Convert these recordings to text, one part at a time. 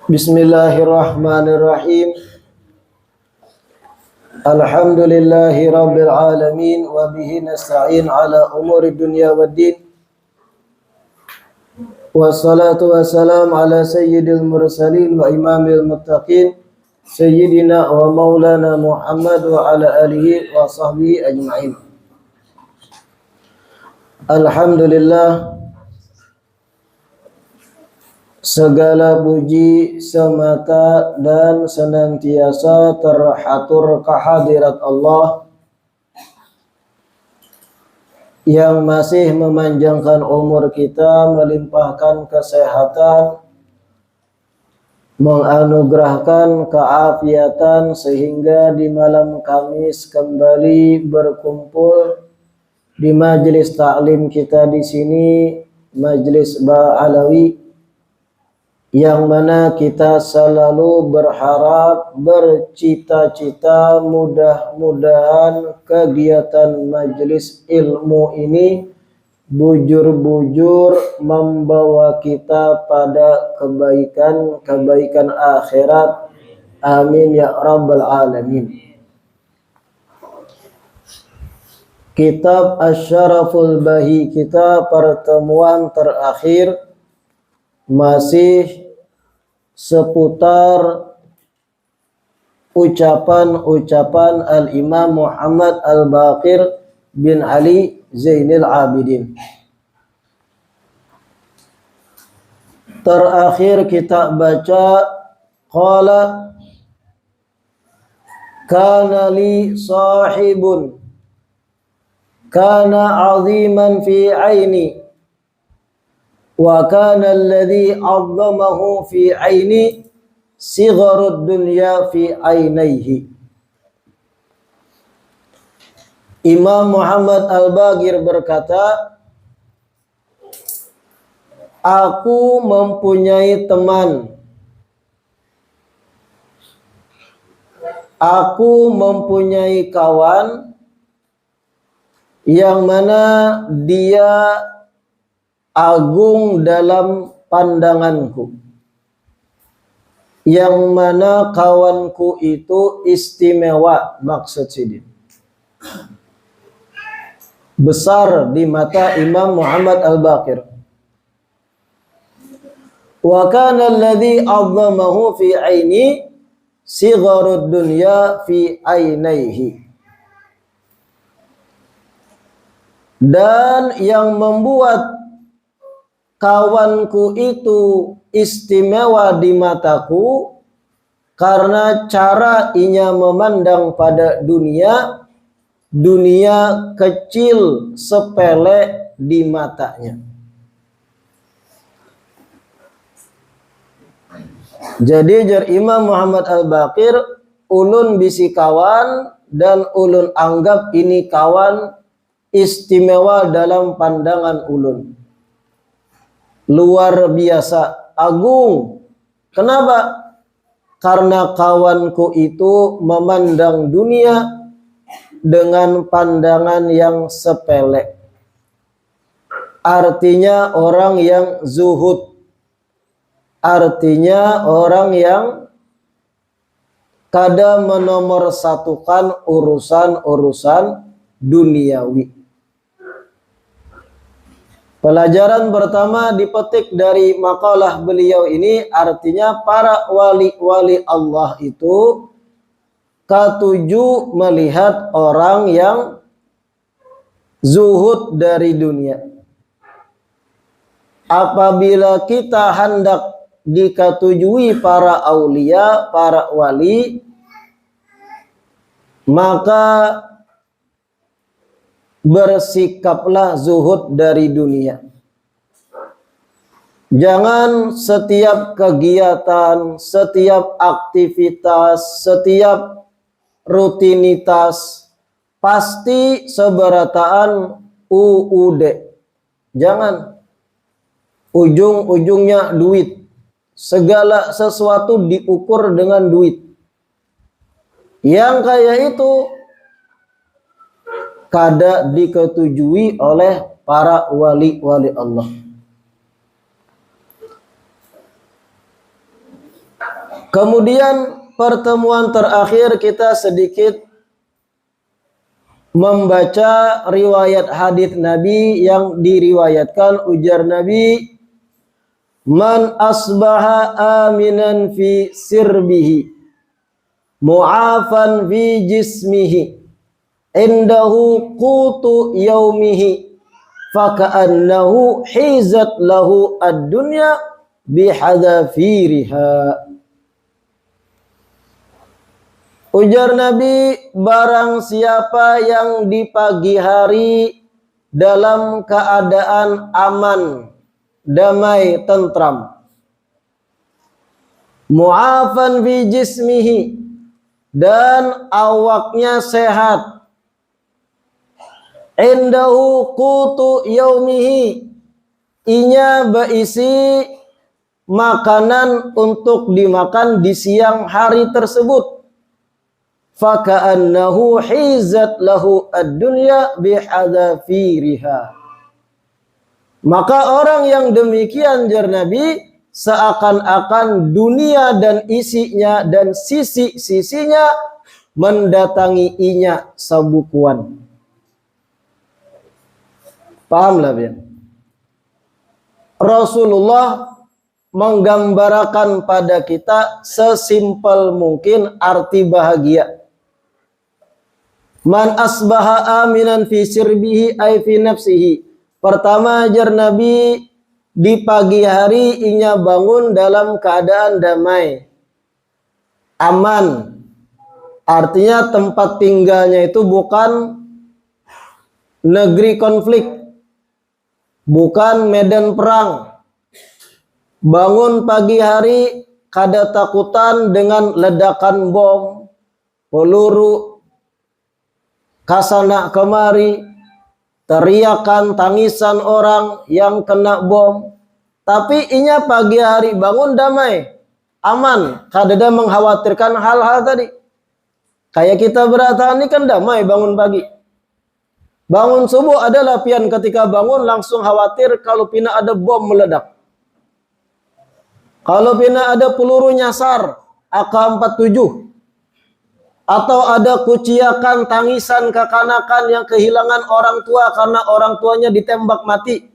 Bismillahirrahmanirrahim. Alhamdulillahi rabbil alamin wa bihi nasta'in ala umuri dunya waddin. Wassalatu wassalam ala sayyidil mursalin wa imamil muttaqin sayyidina wa maulana Muhammad wa ala alihi wa sahbihi ajma'in. Alhamdulillah, segala puji semata dan senantiasa terhatur kehadirat Allah yang masih memanjangkan umur kita, melimpahkan kesehatan, menganugerahkan keafiatan sehingga di malam Kamis kembali berkumpul di majelis taklim kita di sini, majelis Ba'alawi, yang mana kita selalu berharap, bercita-cita mudah-mudahan kegiatan majelis ilmu ini bujur-bujur membawa kita pada kebaikan akhirat. Amin ya rabbal alamin. Kitab Asy-Syaraful Bahi kita, pertemuan terakhir masih seputar ucapan-ucapan Al-Imam Muhammad Al-Baqir bin Ali Zainil Abidin. Terakhir kita baca, qala kana li sahibun kana aziman fi aini wa kana alladhi 'azzamahu fi aini sigharud dunya fi ainaihi. Imam Muhammad Al-Baqir berkata, aku mempunyai teman, aku mempunyai kawan yang mana dia agung dalam pandanganku, yang mana kawanku itu istimewa, maksud sidin besar di mata Imam Muhammad Al-Baqir. Wa kana alladhi 'azzamahu fi aini sigharud dunya fi ainaihi. Dan yang membuat kawanku itu istimewa di mataku karena cara ia memandang pada dunia, dunia kecil sepele di matanya. Jadi jar Imam Muhammad Al-Baqir, ulun bisi kawan dan ulun anggap ini kawan istimewa dalam pandangan ulun, luar biasa, agung. Kenapa? Karena kawanku itu memandang dunia dengan pandangan yang sepele. Artinya orang yang zuhud, artinya orang yang kada menomorsatukan urusan-urusan duniawi. Pelajaran pertama dipetik dari makalah beliau ini, artinya para wali-wali Allah itu ketujuh melihat orang yang zuhud dari dunia. Apabila kita hendak diketujui para aulia, para wali, maka bersikaplah zuhud dari dunia. Jangan setiap kegiatan, setiap aktivitas, setiap rutinitas pasti seberataan UUD. Jangan. Ujung-ujungnya duit. Segala sesuatu diukur dengan duit. Yang kayak itu kada diketujui oleh para wali-wali Allah. Kemudian pertemuan terakhir kita sedikit membaca riwayat hadits Nabi yang diriwayatkan, ujar Nabi, man asbaha aminan fi sirbihi mu'afan fi jismihi indahu qutu yaumihi faka'annahu hizat lahu ad-dunya bihadafiriha. Ujar Nabi, barang siapa yang di pagi hari dalam keadaan aman, damai, tentram, mu'afan fi jismihi, dan awaknya sehat, indahu qutu yaumihi, inya berisi makanan untuk dimakan di siang hari tersebut, faka'annahu hizat lahu ad-dunya bihadafiriha, maka orang yang demikian, jar Nabi, seakan-akan dunia dan isinya dan sisi-sisinya mendatangi inya sabukuan. Pahamlah ya? Rasulullah menggambarkan pada kita sesimpel mungkin arti bahagia. Man asbaha aminan fi sirbihi ay fi nafsihi. Pertama, ajar Nabi, di pagi hari inya bangun dalam keadaan damai, aman. Artinya tempat tinggalnya itu bukan negeri konflik, bukan medan perang. Bangun pagi hari kada takutan dengan ledakan bom, peluru, kasana kemari, teriakan, tangisan orang yang kena bom. Tapi inya pagi hari bangun damai, aman, kada ada mengkhawatirkan hal-hal tadi. Kayak kita beratahan ini kan damai bangun pagi. Bangun subuh adalah pian ketika bangun langsung khawatir kalau pina ada bom meledak. Kalau pina ada peluru nyasar AK-47, atau ada kuciakan, tangisan, kekanakan yang kehilangan orang tua karena orang tuanya ditembak mati,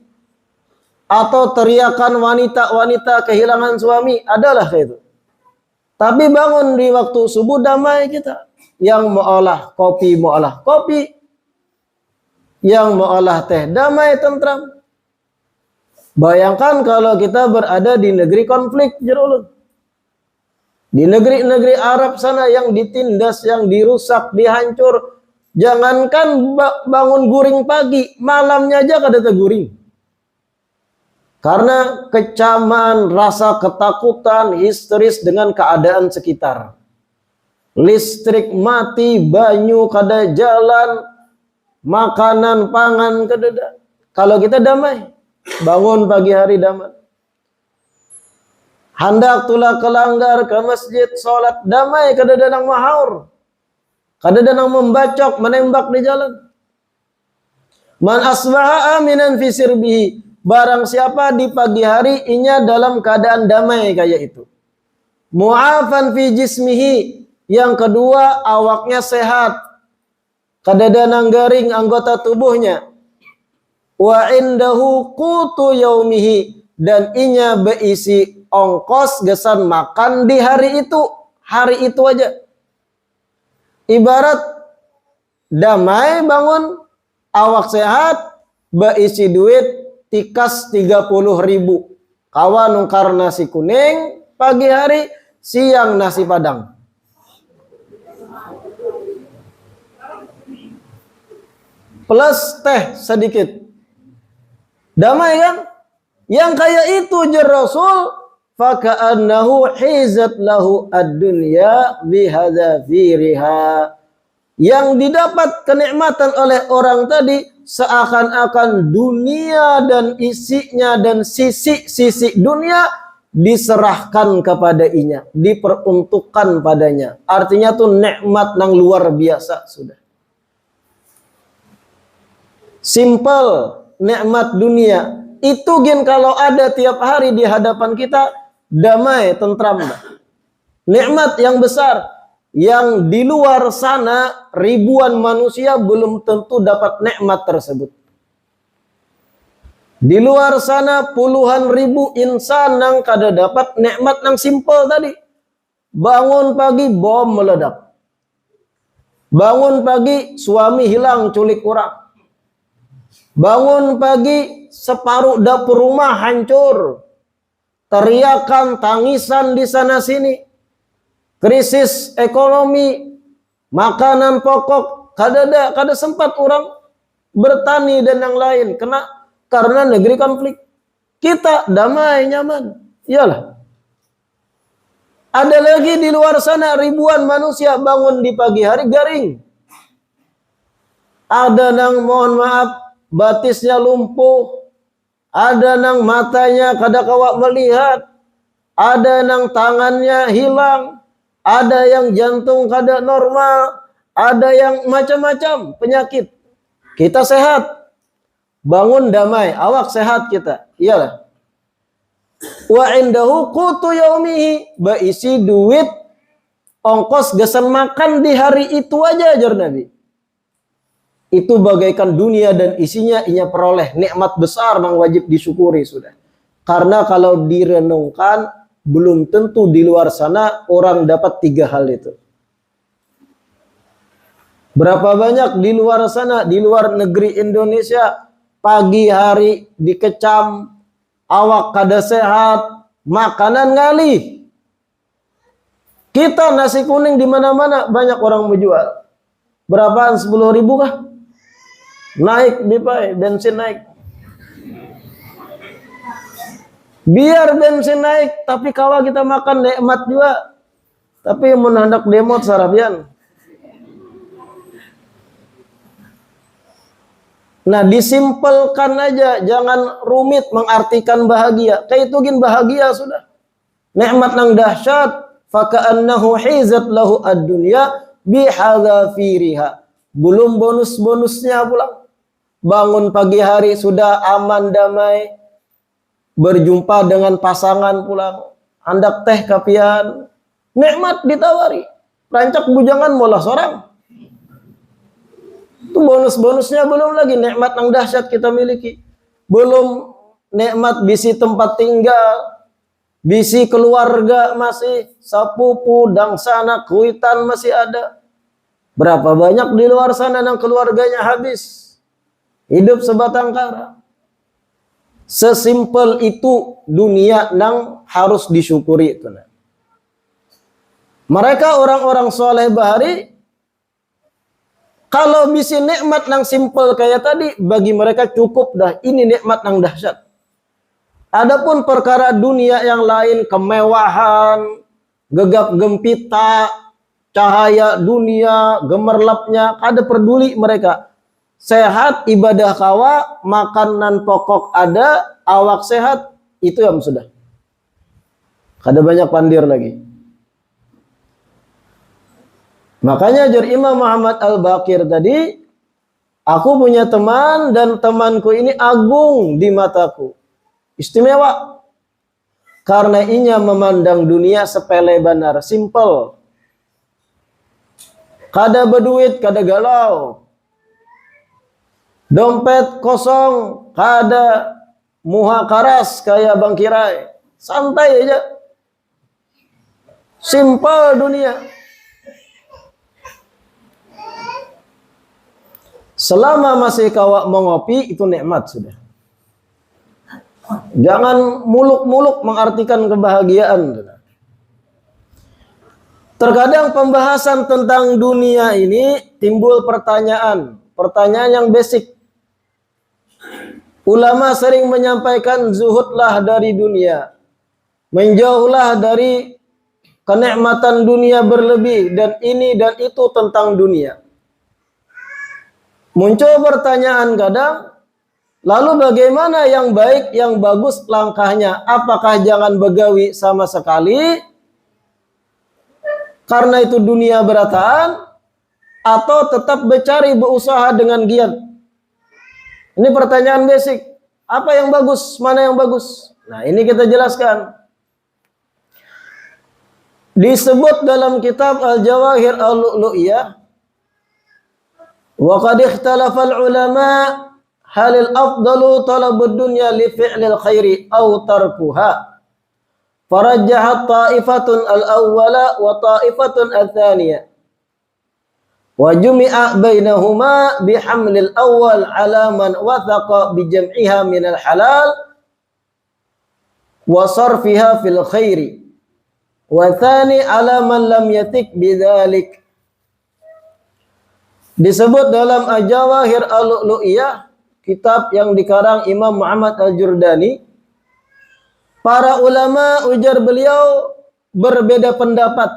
atau teriakan wanita-wanita kehilangan suami, adalah kayak itu. Tapi bangun di waktu subuh damai kita. Yang mau olah kopi, yang mau olah teh, damai, tentram. Bayangkan kalau kita berada di negeri konflik, jerulun. Di negeri-negeri Arab sana yang ditindas, yang dirusak, dihancur. Jangankan bangun guring pagi, malamnya aja kada terguring. Karena kecaman, rasa ketakutan, histeris dengan keadaan sekitar. Listrik mati, banyu kada jalan, makanan, pangan kada ada. Kalau kita damai, bangun pagi hari damai. Hendak tulah kelanggar ke masjid, sholat, damai, kada ada nang mahaur, kada ada nang membacok, menembak di jalan. Man asbaha aminan fi sirbihi, barang siapa di pagi hari inya dalam keadaan damai kayak itu. Mu'afan fi jismihi, yang kedua awaknya sehat, kada ada nang garing anggota tubuhnya. Wa indahu qutu yaumihi, dan inya berisi ongkos gesan makan di hari itu aja. Ibarat damai bangun, awak sehat, berisi duit tikas 30.000. Kawan nungkar nasi kuning pagi hari, siang nasi padang. Plus teh sedikit. Damai kan? Yang kayak itu jar Rasul, faka'annahu hizat lahu ad-dunya bihadzafiriha. Yang didapat kenikmatan oleh orang tadi seakan-akan dunia dan isinya dan sisi-sisi dunia diserahkan kepada inya, diperuntukkan padanya. Artinya tuh nikmat yang luar biasa sudah. Simple nikmat dunia. Itu gen kalau ada tiap hari di hadapan kita, damai, tentram. Nikmat yang besar yang di luar sana ribuan manusia belum tentu dapat nikmat tersebut. Di luar sana puluhan ribu insan yang kada dapat nikmat yang simple tadi. Bangun pagi bom meledak. Bangun pagi suami hilang culik orang. Bangun pagi separuh dapur rumah hancur. Teriakan, tangisan di sana sini. Krisis ekonomi, makanan pokok, kada sempat orang bertani dan yang lain karena negeri konflik. Kita damai, nyaman. Iyalah. Ada lagi di luar sana ribuan manusia bangun di pagi hari garing. Ada yang mohon maaf batisnya lumpuh. Ada yang matanya kada kawa melihat. Ada yang tangannya hilang. Ada yang jantung kada normal. Ada yang macam-macam penyakit. Kita sehat. Bangun damai. Awak sehat kita. Iyalah. Wa indahu qutu yaumihi. Berisi duit. Ongkos gesan makan di hari itu aja ajar Nabi. Itu bagaikan dunia dan isinya inya peroleh. Nikmat besar yang wajib disyukuri sudah. Karena kalau direnungkan belum tentu di luar sana orang dapat 3 hal itu. Berapa banyak di luar sana, di luar negeri Indonesia, pagi hari dikecam, awak kada sehat, makanan ngalih. Kita nasi kuning di mana-mana banyak orang menjual. Berapaan? 10.000 kah? Naik bipai, bensin naik. Biar bensin naik, tapi kawa kita makan nikmat juga. Tapi menandak demot sarabian. Nah, disimpelkan aja, jangan rumit mengartikan bahagia. Kayak itu gin bahagia sudah. Nikmat nang dahsyat, faka'annahu hizat lahu ad-dunya bihadzafiriha. Belum bonus-bonusnya pulang. Bangun pagi hari sudah aman damai. Berjumpa dengan pasangan pulang. Handak teh kapian. Nikmat ditawari. Rancak bujangan molah sorang. Itu bonus-bonusnya belum lagi. Nikmat yang dahsyat kita miliki. Belum nikmat bisi tempat tinggal. Bisi keluarga masih. Sapupu, dangsana, kuitan masih ada. Berapa banyak di luar sana yang keluarganya habis. Hidup sebatang kara. Sesimpel itu dunia yang harus disyukuri itu. Mereka orang-orang soleh bahari, kalau bisa nikmat yang simpel kayak tadi, bagi mereka cukup dah. Ini nikmat yang dahsyat. Adapun perkara dunia yang lain, kemewahan, gegap gempita, cahaya dunia, gemerlapnya, ada peduli mereka. Sehat, ibadah kawa, makanan pokok ada, awak sehat, itu yang sudah. Kada banyak pandir lagi. Makanya ajar Imam Muhammad Al-Baqir tadi, aku punya teman dan temanku ini agung di mataku. Istimewa. Karena inya memandang dunia sepele benar, simple. Kada berduit, kada galau. Dompet kosong, kada muha karas kayak Bang Kirai. Santai aja. Simple dunia. Selama masih kawa mengopi, itu nikmat sudah. Jangan muluk-muluk mengartikan kebahagiaan. Terkadang pembahasan tentang dunia ini timbul pertanyaan yang basic. Ulama sering menyampaikan zuhudlah dari dunia. Menjauhlah dari kenikmatan dunia berlebih. Dan ini dan itu tentang dunia. Muncul pertanyaan kadang, lalu bagaimana yang baik, yang bagus langkahnya? Apakah jangan begawi sama sekali? Karena itu dunia berataan. Atau tetap bercari, berusaha dengan giat? Ini pertanyaan basic. Apa yang bagus? Mana yang bagus? Nah, ini kita jelaskan. Disebut dalam kitab Al-Jawahir Al-Lu'lu'iyah, wa qad ikhtalafa al-ulama halil afdalu talabud dunya li fi'lil khairi aw tarkuha. Farajjahat ta'ifatun al-awwala wa ta'ifatun al-thaniyah. Wa jumi'a bainahuma bihamlil awwal ala man wathaqa bi jam'iha minal halal wa sarfiha fil khairi. Wa thani ala man lam yatik bidzalik. Disebut dalam Al-Jawahir Al-Lu'lu'iyah, kitab yang dikarang Imam Muhammad Al-Jurdani, para ulama, ujar beliau, berbeda pendapat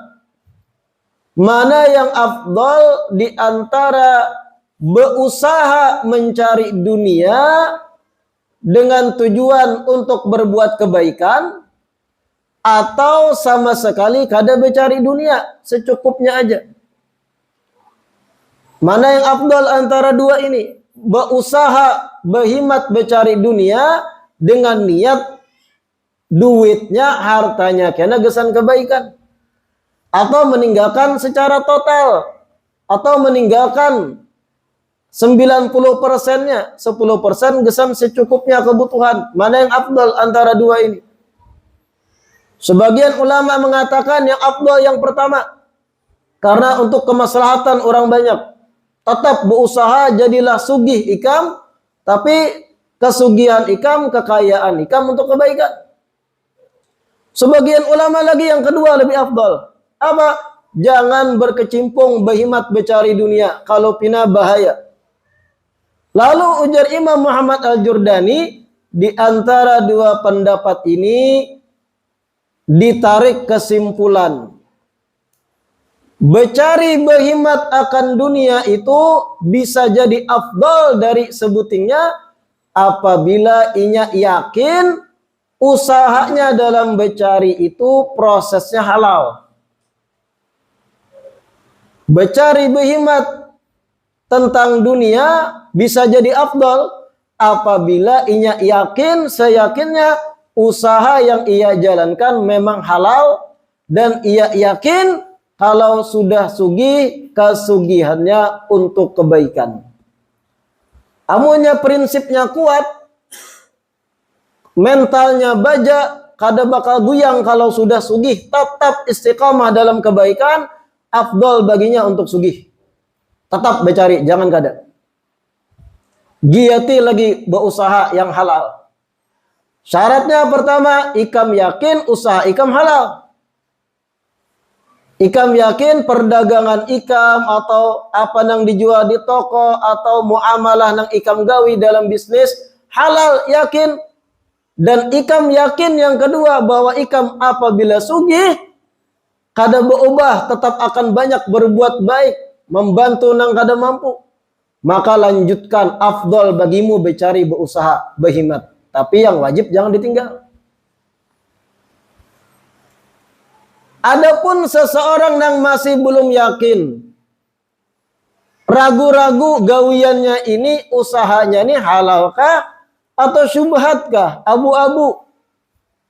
mana yang afdal di antara berusaha mencari dunia dengan tujuan untuk berbuat kebaikan, atau sama sekali kada mencari dunia, secukupnya aja. Mana yang afdal antara dua ini? Berusaha, berhimat mencari dunia dengan niat duitnya, hartanya kena gesan kebaikan, atau meninggalkan secara total, atau meninggalkan 90%-nya, 10% gesan secukupnya kebutuhan. Mana yang afdal antara dua ini? Sebagian ulama mengatakan yang afdal yang pertama, karena untuk kemaslahatan orang banyak. Tetap berusaha jadilah sugih ikam, tapi kesugihan ikam, kekayaan ikam untuk kebaikan. Sebagian ulama lagi yang kedua lebih afdal. Apa? Jangan berkecimpung berhimat mencari dunia, kalau pina bahaya. Lalu ujar Imam Muhammad Al-Jurdani, di antara dua pendapat ini ditarik kesimpulan, mencari berhimat akan dunia itu bisa jadi afdal dari sebutingnya apabila inya yakin usahanya dalam mencari itu prosesnya halal. Mencari berhimat tentang dunia bisa jadi afdal apabila inya yakin, seyakinnya usaha yang ia jalankan memang halal, dan ia yakin kalau sudah sugih, kesugihannya untuk kebaikan. Amunnya prinsipnya kuat, mentalnya baja, kada bakal guyang kalau sudah sugih, tetap istiqamah dalam kebaikan, afdal baginya untuk sugih. Tetap mencari, jangan kada. Giati lagi berusaha yang halal. Syaratnya pertama, ikam yakin usaha ikam halal. Ikam yakin perdagangan ikam atau apa yang dijual di toko atau muamalah yang ikam gawi dalam bisnis halal, yakin. Dan ikam yakin yang kedua bahwa ikam apabila sugih kada berubah, tetap akan banyak berbuat baik, membantu nang kada mampu. Maka lanjutkan, afdal bagimu bercari, berusaha, berhimat. Tapi yang wajib jangan ditinggal. Adapun seseorang yang masih belum yakin, ragu-ragu gawiannya ini, usahanya ini halalkah atau syubhatkah, abu-abu,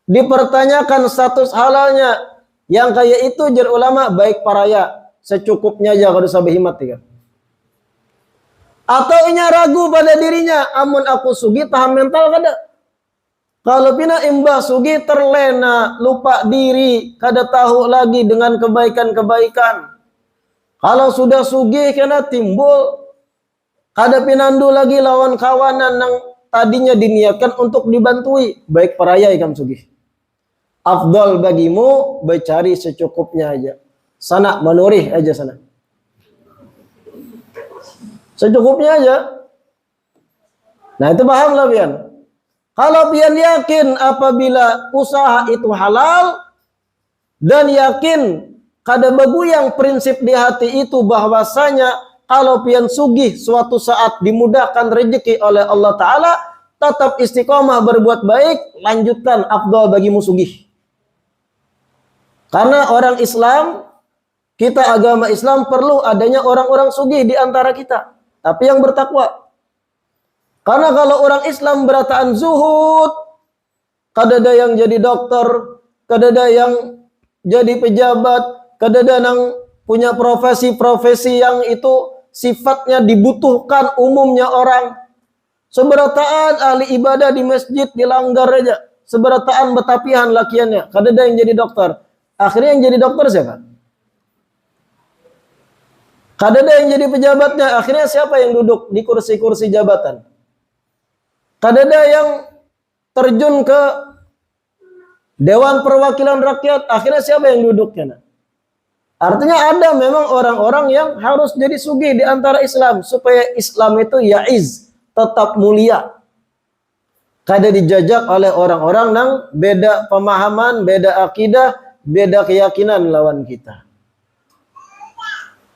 dipertanyakan status halalnya, yang kayak itu jar ulama baik paraya, secukupnya aja kalau usah berhimat ya. Atau inya ragu pada dirinya, amun aku sugi tahan mental kada. Kalau pina imbah sugi terlena, lupa diri, kada tahu lagi dengan kebaikan-kebaikan. Kalau sudah sugi kena timbul, kada pinandu lagi lawan kawanan yang tadinya diniatkan untuk dibantui, baik paraya ikam sugi. Afdal bagimu bercari secukupnya aja. Sana menurih aja sana. Secukupnya aja. Nah itu pahamlah pian. Kalau pian yakin apabila usaha itu halal dan yakin kada beguyang prinsip di hati itu bahwasanya kalau pian sugih suatu saat dimudahkan rezeki oleh Allah Ta'ala, tetap istiqomah berbuat baik, lanjutkan, afdal bagimu sugih. Karena orang Islam, kita agama Islam perlu adanya orang-orang sugih di antara kita, tapi yang bertakwa. Karena kalau orang Islam berataan zuhud, kadada yang jadi dokter, kadada yang jadi pejabat, kadang-kadang punya profesi-profesi yang itu sifatnya dibutuhkan umumnya orang. Seberataan ahli ibadah di masjid dilanggar aja. Seberataan betapihan lakiannya. Kadang-kadang yang jadi dokter. Akhirnya yang jadi dokter siapa? Kadang-kadang yang jadi pejabatnya. Akhirnya siapa yang duduk di kursi-kursi jabatan? Kadang-kadang yang terjun ke Dewan Perwakilan Rakyat. Akhirnya siapa yang duduknya? Artinya ada memang orang-orang yang harus jadi sugih di antara Islam. Supaya Islam itu yaiz, tetap mulia. Kada dijajak oleh orang-orang yang beda pemahaman, beda akidah, beda keyakinan lawan kita.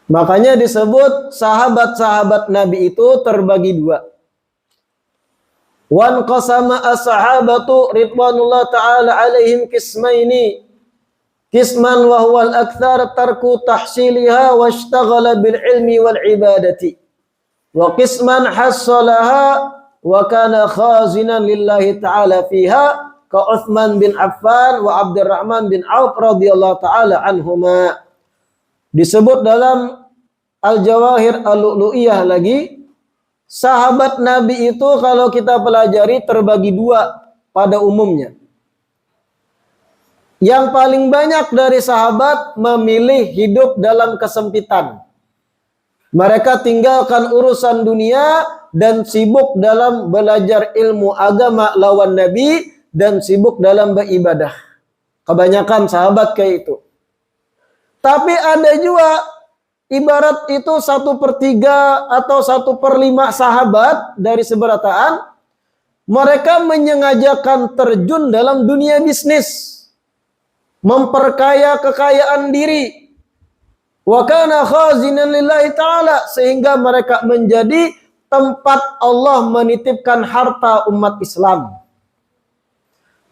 Makanya disebut sahabat-sahabat Nabi itu terbagi dua. Wan qasama as-sahabatu ridwanullah ta'ala alaihim kismaini. Kisman wa huwal akthar tarku tahsiliha wa ishtaghala bil ilmi wal ibadati. Wa qisman hassalaha wa kana khazinan lillahi ta'ala fiha ka Uthman bin Affan wa Abdurrahman bin Auf radhiyallahu ta'ala anhuma. Disebut dalam Al-Jawahir Al-Lu'lu'iyah lagi, sahabat Nabi itu kalau kita pelajari terbagi dua pada umumnya. Yang paling banyak dari sahabat memilih hidup dalam kesempitan. Mereka tinggalkan urusan dunia dan sibuk dalam belajar ilmu agama lawan Nabi dan sibuk dalam beribadah. Kebanyakan sahabat kayak itu. Tapi ada juga ibarat itu 1/3 atau 1/5 sahabat dari seberataan. Mereka menyengajakan terjun dalam dunia bisnis. Memperkaya kekayaan diri. Wa kana khazinan lillahi ta'ala. Sehingga mereka menjadi tempat Allah menitipkan harta umat Islam.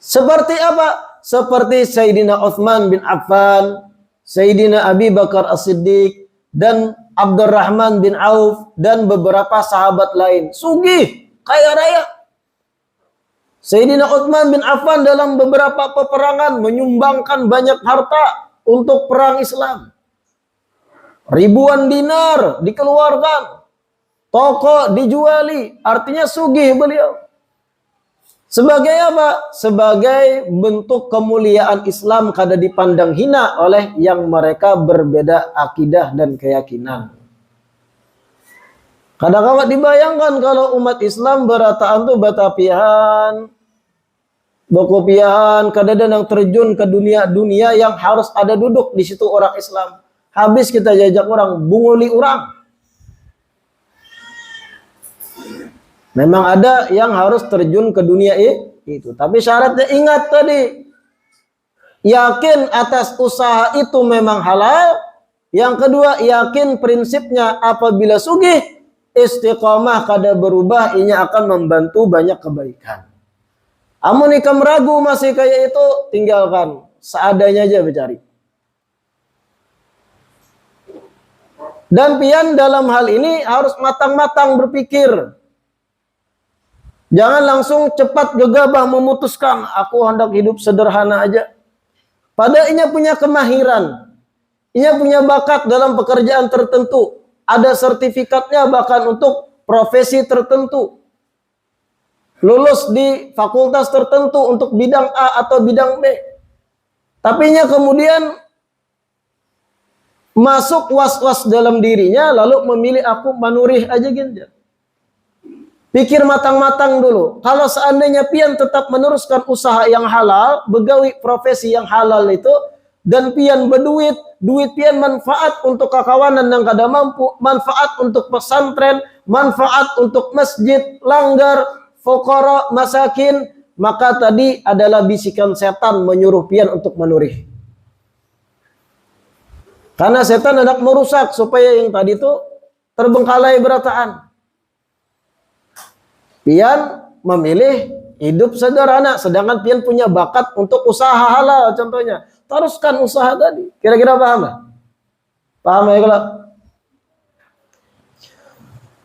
Seperti apa? Seperti Sayyidina Uthman bin Affan, Sayyidina Abi Bakar As-Siddiq, dan Abdurrahman bin Auf, dan beberapa sahabat lain. Sugih, kaya raya. Sayyidina Uthman bin Affan dalam beberapa peperangan menyumbangkan banyak harta untuk perang Islam. Ribuan dinar dikeluarkan. Toko dijuali. Artinya sugih beliau. Sebagai apa? Sebagai bentuk kemuliaan Islam kada dipandang hina oleh yang mereka berbeda akidah dan keyakinan. Kadang-kadang dibayangkan kalau umat Islam berataan tuh batapihan, bokopiahan, kadang-kadang terjun ke dunia yang harus ada duduk di situ orang Islam. Habis kita jajak orang, bunguli orang. Memang ada yang harus terjun ke dunia itu. Tapi syaratnya ingat tadi. Yakin atas usaha itu memang halal. Yang kedua, yakin prinsipnya apabila sugih, istiqomah kada berubah, ini akan membantu banyak kebaikan. Amun ikam ragu masih kayak itu, tinggalkan. Seadanya aja bercari. Dan pian dalam hal ini harus matang-matang berpikir. Jangan langsung cepat gegabah memutuskan, aku hendak hidup sederhana aja. Padahal inya punya kemahiran. Inya punya bakat dalam pekerjaan tertentu. Ada sertifikatnya bahkan untuk profesi tertentu. Lulus di fakultas tertentu untuk bidang A atau bidang B. Tapi inya kemudian masuk was-was dalam dirinya, lalu memilih aku manurih aja gitu. Pikir matang-matang dulu. Kalau seandainya pian tetap meneruskan usaha yang halal, begawi profesi yang halal itu, dan pian berduit, duit pian manfaat untuk kakawanan yang kada mampu, manfaat untuk pesantren, manfaat untuk masjid, langgar, fuqara, masakin, maka tadi adalah bisikan setan menyuruh pian untuk menurih. Karena setan hendak merusak supaya yang tadi itu terbengkalai berataan. Pian memilih hidup sederhana, sedangkan pian punya bakat untuk usaha halal contohnya. Teruskan usaha tadi. Kira-kira paham lah? Paham ya kalau?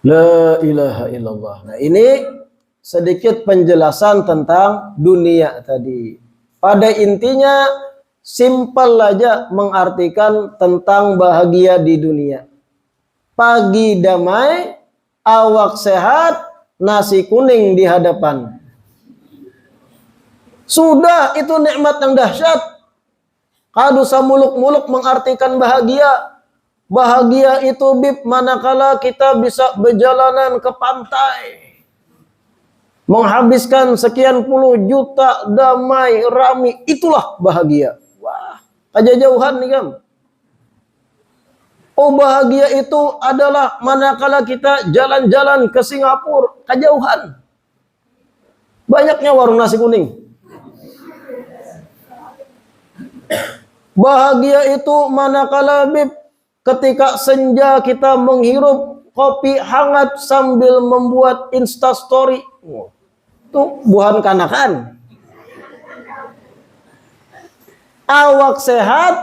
La ilaha illallah. Nah ini sedikit penjelasan tentang dunia tadi. Pada intinya simpel aja mengartikan tentang bahagia di dunia. Pagi damai, awak sehat, nasi kuning di hadapan. Sudah, itu nikmat yang dahsyat. Kadu samuluk-muluk mengartikan bahagia. Bahagia itu bib manakala kita bisa berjalanan ke pantai, menghabiskan sekian puluh juta, damai, rami, itulah bahagia. Wah, aja jauhan nih kan. Oh, bahagia itu adalah manakala kita jalan-jalan ke Singapura, kejauhan. Banyaknya warung nasi kuning. Bahagia itu manakala bib ketika senja kita menghirup kopi hangat sambil membuat instastory. Itu bukan kanakan. Awak sehat,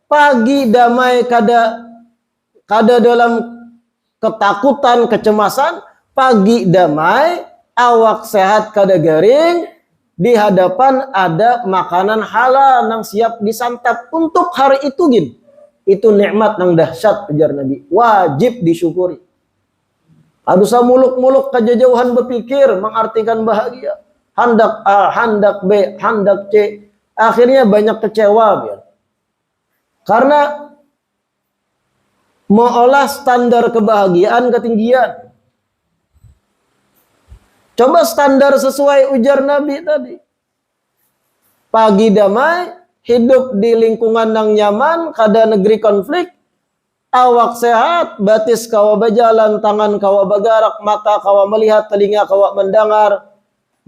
pagi damai kada dalam ketakutan, kecemasan, pagi damai, awak sehat kada garing, di hadapan ada makanan halal yang siap disantap untuk hari itu gin. Itu nikmat yang dahsyat, ujar Nabi. Wajib disyukuri. Aduh muluk-muluk kejauhan berpikir mengartikan bahagia. Handak A, handak B, handak C. Akhirnya banyak kecewa. Biar. Karena mengolah standar kebahagiaan ketinggian. Coba standar sesuai ujar Nabi tadi. Pagi damai, hidup di lingkungan yang nyaman, kada negeri konflik, awak sehat, batis kawa berjalan, tangan kawa bergerak, mata kawa melihat, telinga kawa mendengar,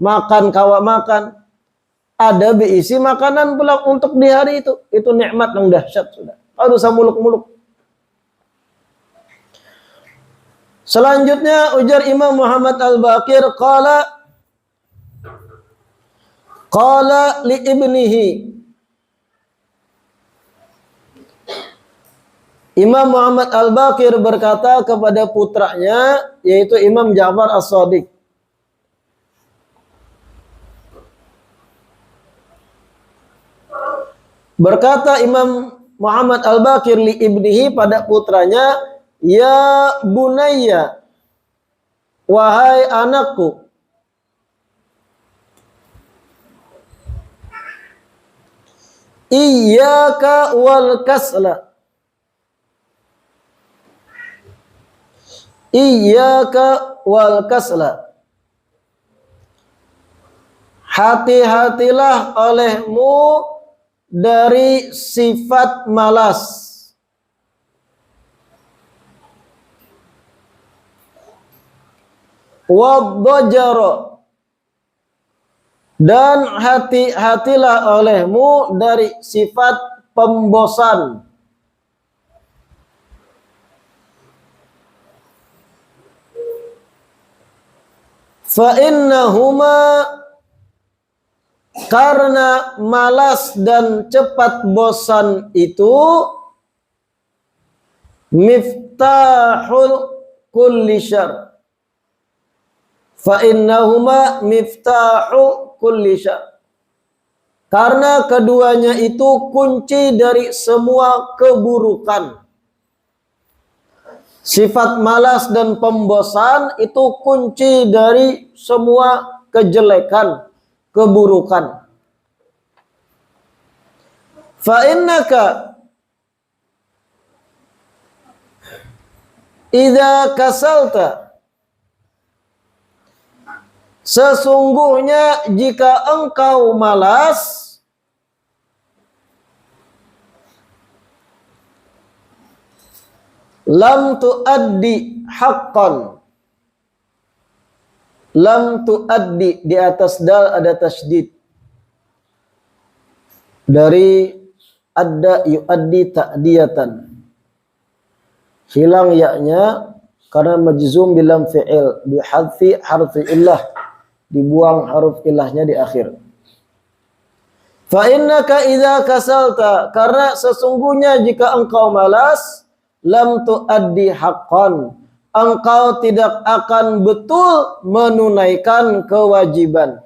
makan kawa makan. Ada berisi makanan pula untuk di hari itu. Itu nikmat yang dahsyat sudah. Aduh samuluk-muluk. Selanjutnya ujar Imam Muhammad Al-Baqir qala li ibnihi. Imam Muhammad Al-Baqir berkata kepada putranya, yaitu Imam Ja'far As-Shadiq. Berkata Imam Muhammad Al-Baqir li ibnihi pada putranya, ya bunayya, wahai anakku, iyyaka wal kasla. Iyyaka wal kasla. Hati-hatilah olehmu dari sifat malas. Wadhajara. Dan hati-hatilah olehmu dari sifat pembosan. Fa'innahuma, karena malas dan cepat bosan itu miftahul kulli syarr. Fa'innahuma miftahu kulli syarr. Karena keduanya itu kunci dari semua keburukan. Sifat malas dan pembosan itu kunci dari semua kejelekan, keburukan. Fa innaka idza kasalta, sesungguhnya jika engkau malas, lam tuaddi haqqan. Lam tuaddi, di atas dal ada tasydid. Dari adda yuaddi ta'diyatan. Hilang yaknya karena majzum bilam fi'il, bihadfi harfi illah. Dibuang huruf ilahnya di akhir. Fa innaka idza kasalta, karena sesungguhnya jika engkau malas, lam tuaddi haqqan, engkau tidak akan betul menunaikan kewajiban.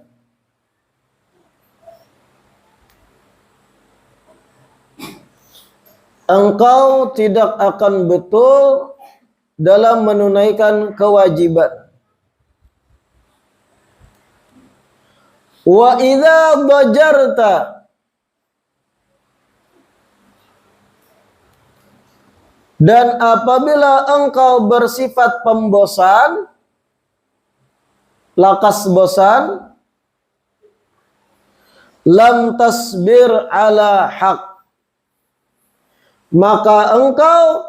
engkau tidak akan betul dalam menunaikan kewajiban. Wa idza bajarta, dan apabila engkau bersifat pembosan, lakas bosan, lam tasbir ala haq, maka engkau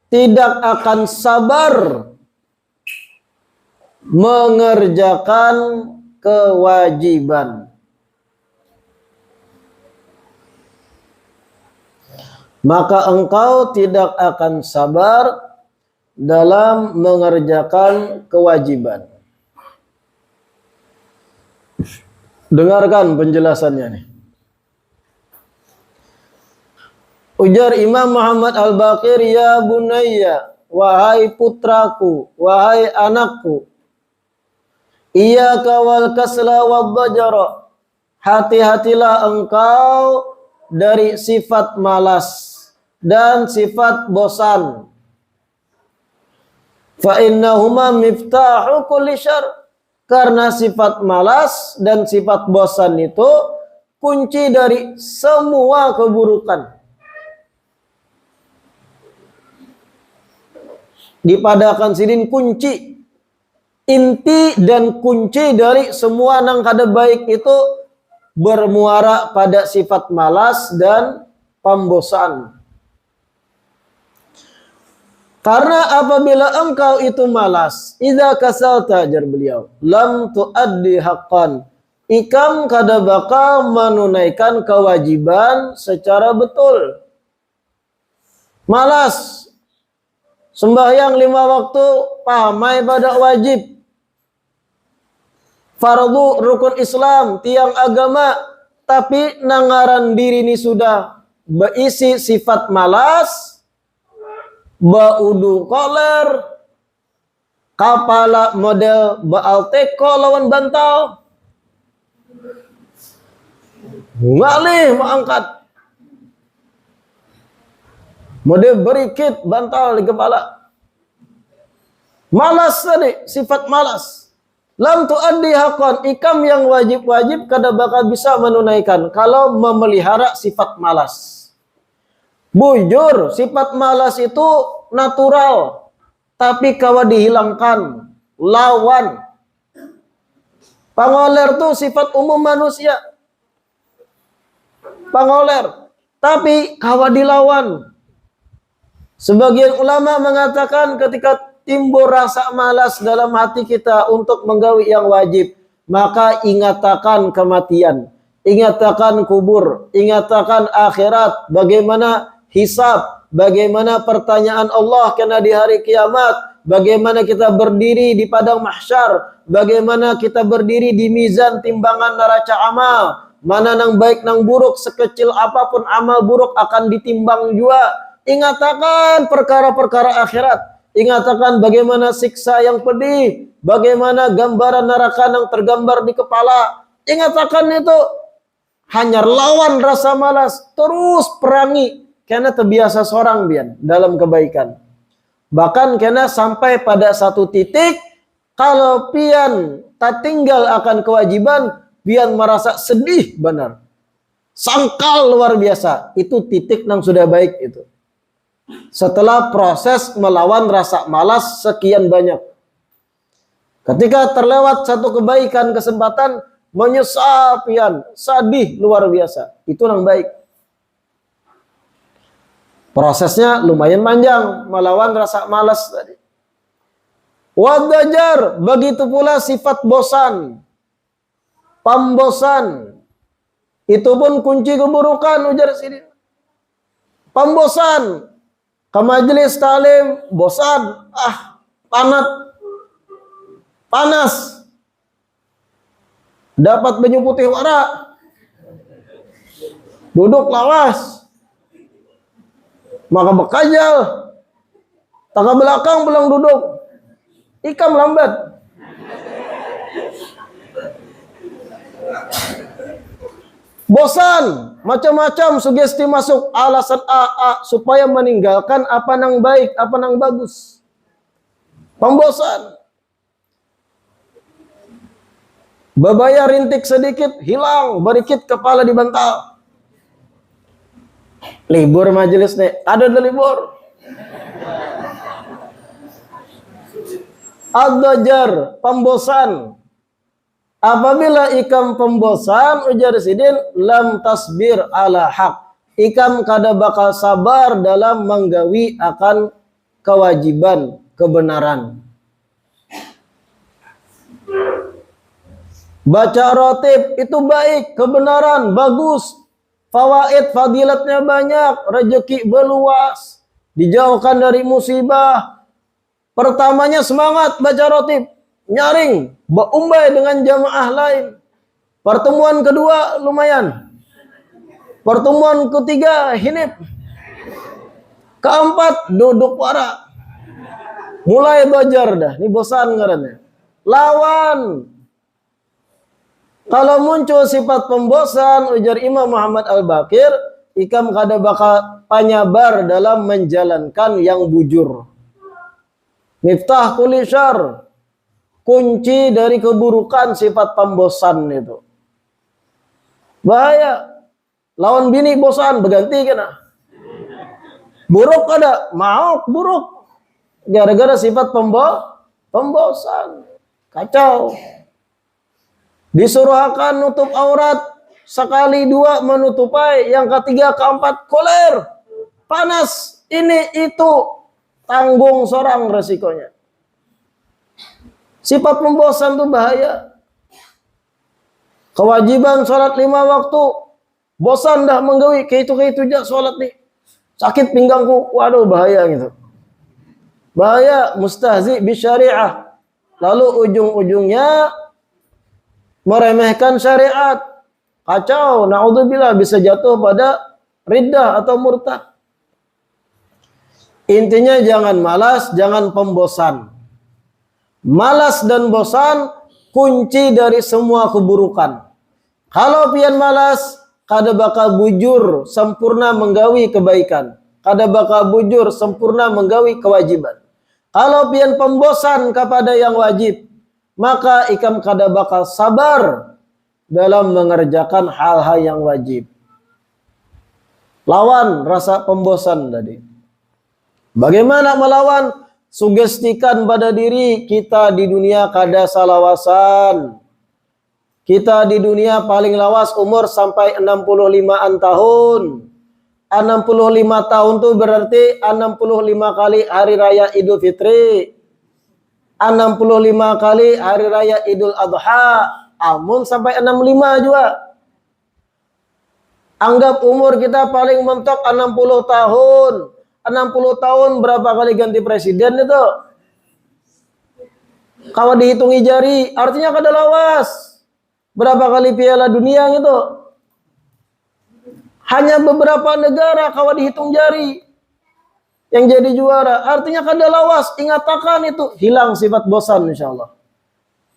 tidak akan sabar mengerjakan kewajiban. Maka engkau tidak akan sabar dalam mengerjakan kewajiban. Dengarkan penjelasannya nih. Ujar Imam Muhammad Al-Baqir, ya bunayya, wahai putraku, wahai anakku, iyyaka wal kasla wad dajara, hati-hatilah engkau dari sifat malas dan sifat bosan. Fa innahuma miftahu kulli syarr, karena sifat malas dan sifat bosan itu kunci dari semua keburukan. Dipadakan sidin kunci, inti dan kunci dari semua nang kada baik itu bermuara pada sifat malas dan pembosan. Karena apabila engkau itu malas, idza kasalta, jar beliau, lam tuaddi haqqan, ikam kada bakal menunaikan kewajiban secara betul. Malas, sembahyang 5 waktu, pamai pada wajib, fardu rukun Islam, tiang agama, tapi nangaran diri ini sudah berisi sifat malas, baudu koler, kapala model baal teko lawan bantau, ngalih mengangkat model berikit bantal di kepala. Malas tadi, sifat malas. Lam tuaddi haqqan, ikam yang wajib-wajib kada bakal bisa menunaikan kalau memelihara sifat malas. Bujur, sifat malas itu natural, tapi kawa dihilangkan, lawan. Pangoler tuh sifat umum manusia. Pangoler, tapi kawa dilawan. Sebagian ulama mengatakan ketika timbul rasa malas dalam hati kita untuk menggawi yang wajib, maka ingatakan kematian, ingatakan kubur, ingatakan akhirat, bagaimana hisab, bagaimana pertanyaan Allah kena di hari kiamat, bagaimana kita berdiri di padang mahsyar, bagaimana kita berdiri di mizan timbangan neraca amal, mana nang baik nang buruk, sekecil apapun amal buruk akan ditimbang juga. Ingatakan perkara-perkara akhirat, ingatakan bagaimana siksa yang pedih, bagaimana gambaran neraka yang tergambar di kepala. Ingatakan itu, hanya lawan rasa malas, terus perangi, karena terbiasa seorang bian dalam kebaikan. Bahkan karena sampai pada satu titik, kalau pian tak tinggal akan kewajiban, pian merasa sedih benar, sangkal luar biasa. Itu titik yang sudah baik itu. Setelah proses melawan rasa malas sekian banyak, ketika terlewat satu kebaikan, kesempatan, menyesal pian, sedih luar biasa. Itu yang baik. Prosesnya lumayan panjang melawan rasa malas tadi. Wadajar, begitu pula sifat bosan, pembosan. Itu pun kunci keburukan, ujar sini. Pembosan. Ke majelis talim, bosan, panas, dapat baju putih warna, duduk lawas, maka bekajal, tangga belakang belum duduk, ikam lambat. Bosan, macam-macam sugesti masuk, alasan A supaya meninggalkan apa nang baik, apa nang bagus. Pembosan. Babaya rintik sedikit, hilang, berikit kepala di bantal. Libur majelis nih, ada libur. Ad-dajar, pembosan. Apabila ikam pembosan, ujar Sidin, lam tasbir ala haq. Ikam kada bakal sabar dalam menggawi akan kewajiban, kebenaran. Baca rotib itu baik, kebenaran, bagus. Fawaid, fadilatnya banyak, rezeki berluas, dijauhkan dari musibah. Pertamanya semangat baca rotib, nyaring, beumbai dengan jamaah lain. Pertemuan kedua lumayan. Pertemuan ketiga hinip. Keempat duduk para. Mulai belajar dah, ini bosan ngarannya. Lawan. Kalau muncul sifat pembosan, ujar Imam Muhammad Al-Baqir, ikam kada bakal panyabar dalam menjalankan yang bujur. Miftah kulli syarr, kunci dari keburukan sifat pembosan itu. Bahaya. Lawan bini bosan, berganti kena. Buruk ada, mau buruk. Gara-gara sifat pembosan. Kacau. Disuruh akan nutup aurat, sekali dua menutupai, yang ketiga keempat koler, panas, ini itu, tanggung seorang resikonya. Sifat pembosan itu bahaya. Kewajiban sholat 5 waktu, bosan dah menggawi, kayak itu aja sholat nih, sakit pinggangku, waduh bahaya gitu. Bahaya, mustahzi bisyariah. Lalu ujung-ujungnya meremehkan syariat. Kacau, naudzubillah, bisa jatuh pada riddah atau murtad. Intinya jangan malas, jangan pembosan. Malas dan bosan kunci dari semua keburukan. Kalau pian malas, kada bakal bujur sempurna menggawi kebaikan. Kada bakal bujur sempurna menggawi kewajiban. Kalau pian pembosan kepada yang wajib, maka ikam kada bakal sabar dalam mengerjakan hal-hal yang wajib. Lawan rasa pembosan tadi. Bagaimana melawan? Sugestikan pada diri kita di dunia kada salawasan. Kita di dunia paling lawas umur sampai 65-an tahun. 65 tahun itu berarti 65 kali hari raya Idul Fitri. 65 kali hari raya Idul Adha. Amun sampai 65 juga. Anggap umur kita paling mentok 60 tahun. 60 tahun berapa kali ganti presiden itu? Kalau dihitungi jari, artinya kada lawas. Berapa kali piala dunia gitu? Hanya beberapa negara kalau dihitung jari yang jadi juara. Artinya kada lawas. Ingatakan itu. Hilang sifat bosan insyaAllah.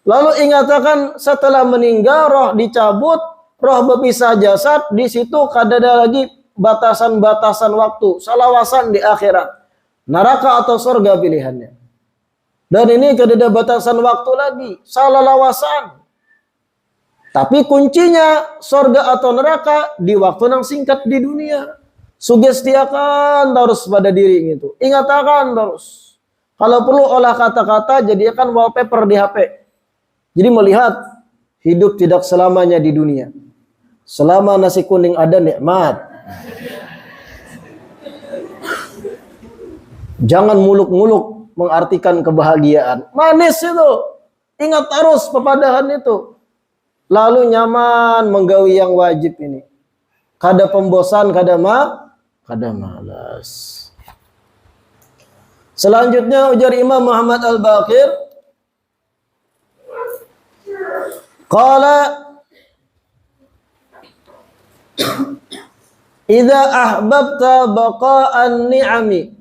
Lalu ingatakan setelah meninggal roh dicabut. Roh berpisah jasad. Di situ kada ada lagi batasan-batasan waktu. Salawasan di akhirat. Neraka atau surga pilihannya. Dan ini kada ada batasan waktu lagi. Salalawasan. Tapi kuncinya surga atau neraka di waktu yang singkat di dunia. Sugestiakan terus pada diri itu. Ingatakan terus. Kalau perlu olah kata-kata, jadikan wallpaper di HP. Jadi melihat hidup tidak selamanya di dunia. Selama nasi kuning ada nikmat. Jangan muluk-muluk mengartikan kebahagiaan. Manis itu. Ingat terus pepadahan itu. Lalu nyaman menggawi yang wajib ini. Kada pembosan, kada malas. Selanjutnya ujar Imam Muhammad Al-Baqir. Qala idza ahbabta baqa'an ni'ami.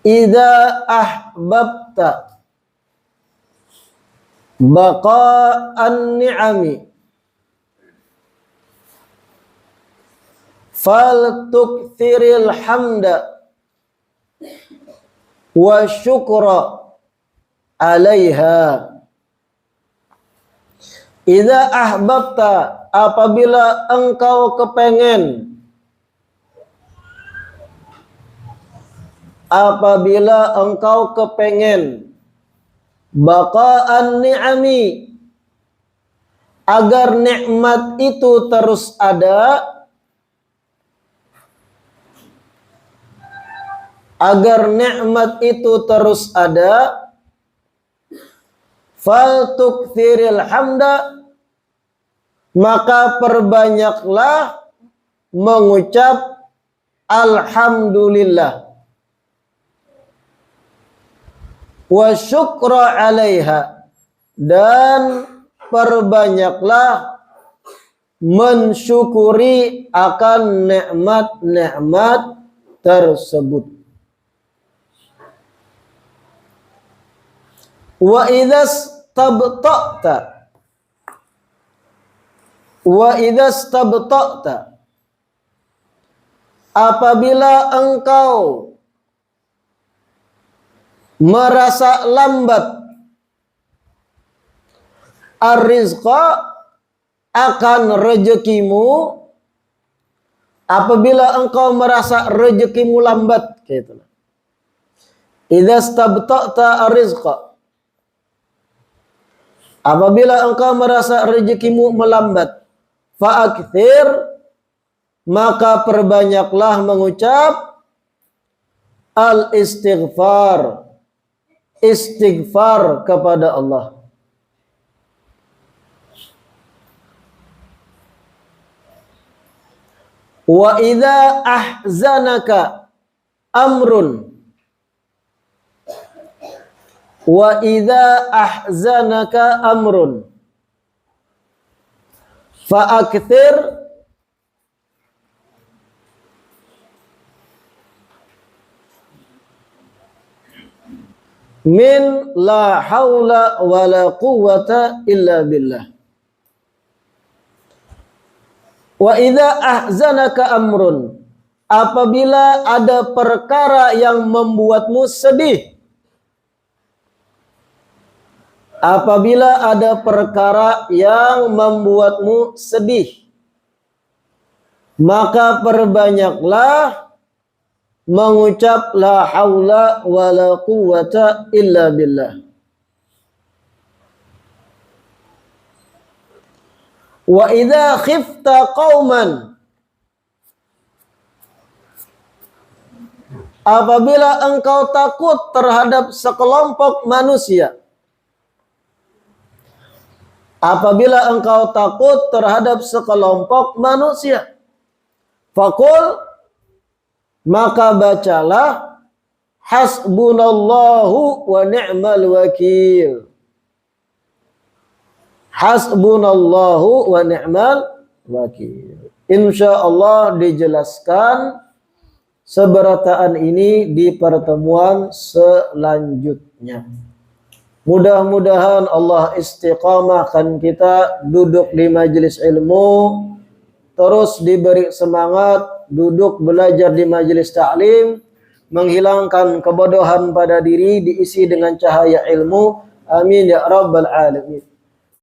Idza ahbabta baqa'an ni'ami. fal tukthiril hamda wa syukra alaiha. Idza ahbabta, apabila engkau kepengen, baqa'an ni'ami, agar nikmat itu terus ada, fal tukthiril hamda, maka perbanyaklah mengucap alhamdulillah, wa syukra alaiha, dan perbanyaklah mensyukuri akan nikmat-nikmat tersebut. Wa idzas tabta'ta, apabila engkau merasa lambat, ar-rizqa, akan rezekimu, apabila engkau merasa rezekimu lambat, gitu. Idzas tabta'ta ar-rizqa, apabila engkau merasa rezekimu melambat, fa'akthir, maka perbanyaklah mengucap al-istighfar, istighfar kepada Allah. Wa idza ahzanaka amrun, fa'akthir min la haula wa la quwwata illa billah. Wa idza ahzanaka amrun, apabila ada perkara yang membuatmu sedih, maka perbanyaklah mengucap la haula wa la quwwata illa billah. Wa idza khifta qauman, apabila engkau takut terhadap sekelompok manusia, faqul, maka bacalah hasbunallahu wa ni'mal wakil. Hasbunallahu wa ni'mal wakil. Insyaallah dijelaskan seberataan ini di pertemuan selanjutnya. Mudah-mudahan Allah istiqamahkan kita duduk di majelis ilmu, terus diberi semangat duduk belajar di majelis ta'lim, menghilangkan kebodohan pada diri, diisi dengan cahaya ilmu. Amin ya rabbal alamin.